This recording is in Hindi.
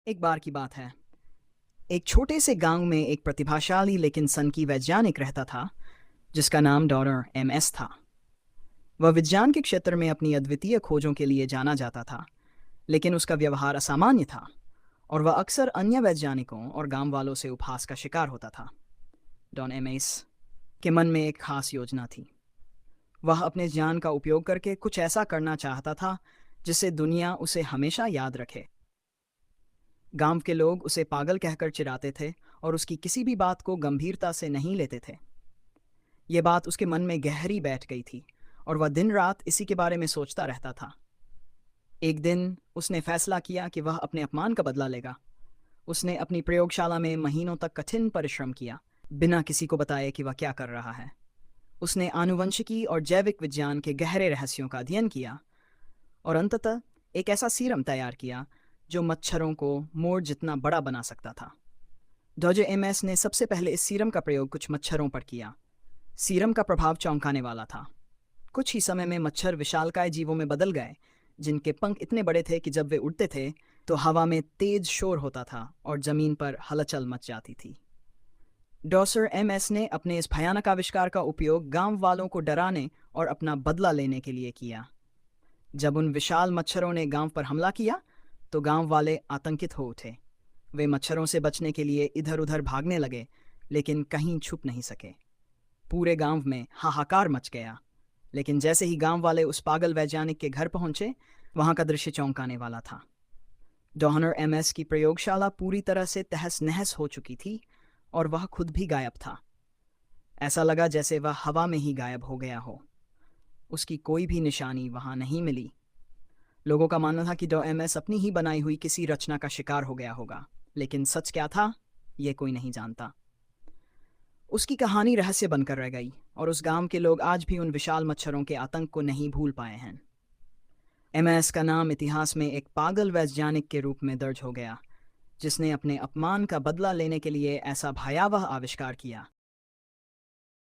एक बार की बात है। एक छोटे से गांव में एक प्रतिभाशाली लेकिन सनकी वैज्ञानिक रहता था जिसका नाम डॉक्टर एमएस था। वह विज्ञान के क्षेत्र में अपनी अद्वितीय खोजों के लिए जाना जाता था, लेकिन उसका व्यवहार असामान्य था और वह अक्सर अन्य वैज्ञानिकों और गांव वालों से उपहास का शिकार होता था। डॉन एमएस के मन में एक खास योजना थी। वह अपने ज्ञान का उपयोग करके कुछ ऐसा करना चाहता था जिससे दुनिया उसे हमेशा याद रखे। गांव के लोग उसे पागल कहकर चिढ़ाते थे और उसकी किसी भी बात को गंभीरता से नहीं लेते थे। ये बात उसके मन में गहरी बैठ गई थी और वह दिन रात इसी के बारे में सोचता रहता था। एक दिन उसने फैसला किया कि वह अपने अपमान का बदला लेगा। उसने अपनी प्रयोगशाला में महीनों तक कठिन परिश्रम किया, बिना किसी को बताए कि वह क्या कर रहा है। उसने आनुवंशिकी और जैविक विज्ञान के गहरे रहस्यों का अध्ययन किया और अंततः एक ऐसा सीरम तैयार किया जो मच्छरों को मोर जितना बड़ा बना सकता था। डॉक्टर एमएस ने सबसे पहले इस सीरम का प्रयोग कुछ मच्छरों पर किया। सीरम का प्रभाव चौंकाने वाला था। कुछ ही समय में मच्छर विशालकाय जीवों में बदल गए, जिनके पंख इतने बड़े थे कि जब वे उड़ते थे तो हवा में तेज शोर होता था और जमीन पर हलचल मच जाती थी। डॉक्टर एमएस ने अपने इस भयानक आविष्कार का उपयोग गांव वालों को डराने और अपना बदला लेने के लिए किया। जब उन विशाल मच्छरों ने गांव पर हमला किया तो गांव वाले आतंकित हो उठे। वे मच्छरों से बचने के लिए इधर उधर भागने लगे, लेकिन कहीं छुप नहीं सके। पूरे गांव में हाहाकार मच गया। लेकिन जैसे ही गांव वाले उस पागल वैज्ञानिक के घर पहुंचे, वहां का दृश्य चौंकाने वाला था। डॉनर एमएस की प्रयोगशाला पूरी तरह से तहस नहस हो चुकी थी और वह खुद भी गायब था। ऐसा लगा जैसे वह हवा में ही गायब हो गया हो। उसकी कोई भी निशानी वहां नहीं मिली। लोगों का मानना था कि डॉ एमएस अपनी ही बनाई हुई किसी रचना का शिकार हो गया होगा, लेकिन सच क्या था, ये कोई नहीं जानता। उसकी कहानी रहस्य बनकर रह गई और उस गांव के लोग आज भी उन विशाल मच्छरों के आतंक को नहीं भूल पाए हैं। एमएस का नाम इतिहास में एक पागल वैज्ञानिक के रूप में दर्ज हो गया, जिसने अपने अपमान का बदला लेने के लिए ऐसा भयावह आविष्कार किया